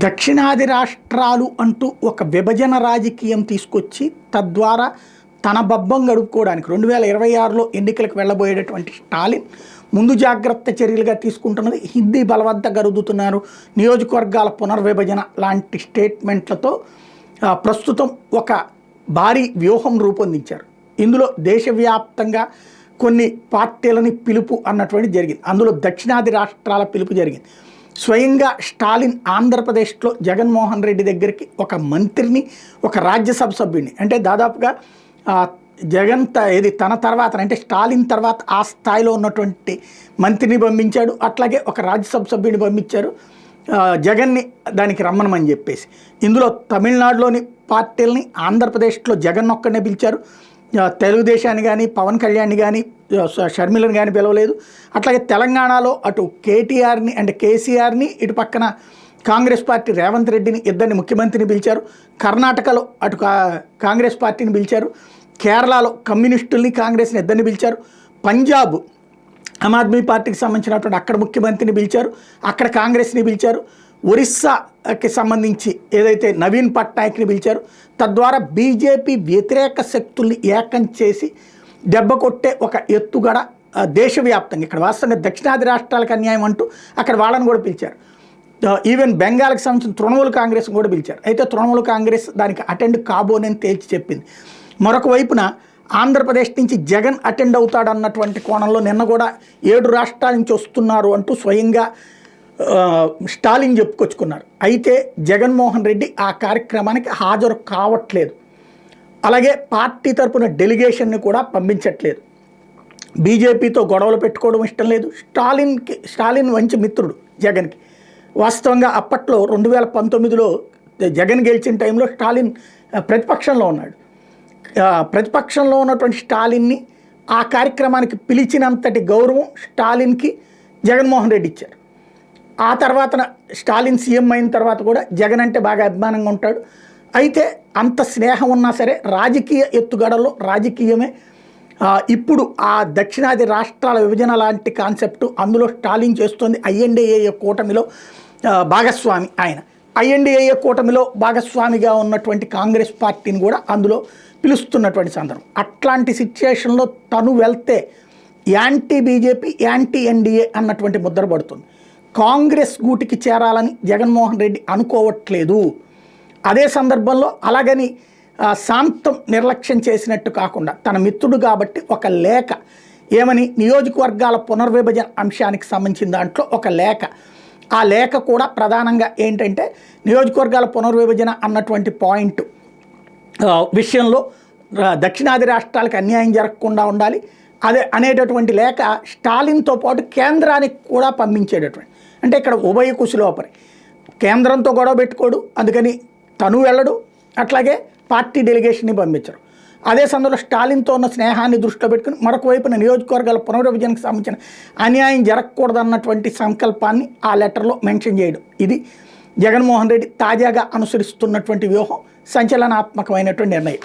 దక్షిణాది రాష్ట్రాలు అంటూ ఒక విభజన రాజకీయం తీసుకొచ్చి తద్వారా తన బబ్బం గడుపుకోవడానికి 2026లో ఎన్నికలకు వెళ్ళబోయేటటువంటి స్టాలిన్ ముందు జాగ్రత్త చర్యలుగా తీసుకుంటున్నది హిందీ బలవంతంగా రుద్దుతున్నారు, నియోజకవర్గాల పునర్విభజన లాంటి స్టేట్మెంట్లతో ప్రస్తుతం ఒక భారీ వ్యూహం రూపొందించారు. ఇందులో దేశవ్యాప్తంగా కొన్ని పార్టీలని పిలుపు అన్నటువంటి జరిగింది. అందులో దక్షిణాది రాష్ట్రాల పిలుపు జరిగింది. స్వయంగా స్టాలిన్ ఆంధ్రప్రదేశ్లో జగన్మోహన్ రెడ్డి దగ్గరికి ఒక మంత్రిని, ఒక రాజ్యసభ సభ్యుడిని, అంటే దాదాపుగా తన తర్వాత అంటే స్టాలిన్ తర్వాత ఆ స్థాయిలో ఉన్నటువంటి మంత్రిని పంపించాడు. అట్లాగే ఒక రాజ్యసభ సభ్యుడిని పంపించారు జగన్ని దానికి రమ్మనమని చెప్పేసి. ఇందులో తమిళనాడులోని పార్టీలని, ఆంధ్రప్రదేశ్లో జగన్ ఒక్కడనే పిలిచారు. తెలుగుదేశాన్ని కానీ, పవన్ కళ్యాణ్ని కానీ, షర్మిలను కానీ పిలవలేదు. అట్లాగే తెలంగాణలో అటు కేటీఆర్ని అంటే కేసీఆర్ని, ఇటు పక్కన కాంగ్రెస్ పార్టీ రేవంత్ రెడ్డిని, ఇద్దరిని ముఖ్యమంత్రిని పిలిచారు. కర్ణాటకలో అటు కాంగ్రెస్ పార్టీని పిలిచారు. కేరళలో కమ్యూనిస్టుల్ని, కాంగ్రెస్ని ఇద్దరిని పిలిచారు. పంజాబ్ ఆమ్ ఆద్మీ పార్టీకి సంబంధించినటువంటి అక్కడ ముఖ్యమంత్రిని పిలిచారు, అక్కడ కాంగ్రెస్ని పిలిచారు. ఒరిస్సాకి సంబంధించి ఏదైతే నవీన్ పట్నాయక్ని పిలిచారు. తద్వారా బీజేపీ వ్యతిరేక శక్తుల్ని ఏకం చేసి దెబ్బ కొట్టే ఒక ఎత్తుగడ దేశవ్యాప్తంగా. ఇక్కడ వాస్తవంగా దక్షిణాది రాష్ట్రాలకు అన్యాయం అంటూ అక్కడ వాళ్ళని కూడా పిలిచారు. ఈవెన్ బెంగాల్కి సంబంధించిన తృణమూల్ కాంగ్రెస్ కూడా పిలిచారు. అయితే తృణమూల్ కాంగ్రెస్ దానికి అటెండ్ కాబోనని తేల్చి చెప్పింది. మరొక వైపున ఆంధ్రప్రదేశ్ నుంచి జగన్ అటెండ్ అవుతాడన్నటువంటి కోణంలో నిన్న కూడా 7 రాష్ట్రాల నుంచి వస్తున్నారు అంటూ స్వయంగా స్టాలిన్ చెప్పుకొచ్చుకున్నారు. అయితే జగన్మోహన్ రెడ్డి ఆ కార్యక్రమానికి హాజరు కావట్లేదు. అలాగే పార్టీ తరపున డెలిగేషన్ని కూడా పంపించట్లేదు. బీజేపీతో గొడవలు పెట్టుకోవడం ఇష్టం లేదు. స్టాలిన్ మంచి మిత్రుడు జగన్కి. వాస్తవంగా అప్పట్లో 2019లో జగన్ గెలిచిన టైంలో స్టాలిన్ ప్రతిపక్షంలో ఉన్నాడు. ప్రతిపక్షంలో ఉన్నటువంటి స్టాలిన్ని ఆ కార్యక్రమానికి పిలిచినంతటి గౌరవం స్టాలిన్కి జగన్మోహన్ రెడ్డి ఇచ్చారు. ఆ తర్వాత స్టాలిన్ సీఎం అయిన తర్వాత కూడా జగన్ అంటే బాగా అభిమానంగా ఉంటాడు. అయితే అంత స్నేహం ఉన్నా సరే రాజకీయ ఎత్తుగడలో రాజకీయమే ఇప్పుడు ఆ దక్షిణాది రాష్ట్రాల విభజన లాంటి కాన్సెప్టు అందులో స్టాలిన్ చేస్తుంది. ఐఎన్డీఏ కూటమిలో భాగస్వామి ఆయన. ఐఎన్డీఏ కూటమిలో భాగస్వామిగా ఉన్నటువంటి కాంగ్రెస్ పార్టీని కూడా అందులో పిలుస్తున్నటువంటి సందర్భం. అట్లాంటి సిచ్యుయేషన్లో తను వెళ్తే యాంటీ బీజేపీ, యాంటీ ఎన్డీఏ అన్నటువంటి ముద్ర పడుతుంది. కాంగ్రెస్ గూటికి చేరాలని జగన్మోహన్ రెడ్డి అనుకోవట్లేదు. అదే సందర్భంలో అలాగని శాంతం నిర్లక్ష్యం చేసినట్టు కాకుండా తన మిత్రుడు కాబట్టి ఒక లేఖ ఏమని, నియోజకవర్గాల పునర్విభజన అంశానికి సంబంధించిన దాంట్లో ఒక లేఖ, ఆ లేఖ కూడా ప్రధానంగా ఏంటంటే నియోజకవర్గాల పునర్విభజన అన్నటువంటి పాయింట్ విషయంలో దక్షిణాది రాష్ట్రాలకు అన్యాయం జరగకుండా ఉండాలి అదే అనేటటువంటి లేఖ స్టాలిన్తో పాటు కేంద్రానికి కూడా పంపించేటటువంటి. అంటే ఇక్కడ ఉభయ కుశలోపరి, కేంద్రంతో గొడవ పెట్టుకోడు, అందుకని తను వెళ్ళడు, అట్లాగే పార్టీ డెలిగేషన్ని పంపించరు. అదే సందర్భంలో స్టాలిన్తో ఉన్న స్నేహాన్ని దృష్టిలో పెట్టుకుని మరొక వైపున నియోజకవర్గాల పునర్విభజనకు సంబంధించిన అన్యాయం జరగకూడదన్నటువంటి సంకల్పాన్ని ఆ లెటర్లో మెన్షన్ చేయడం. ఇది జగన్మోహన్ రెడ్డి తాజాగా అనుసరిస్తున్నటువంటి వ్యూహం, సంచలనాత్మకమైనటువంటి నిర్ణయం.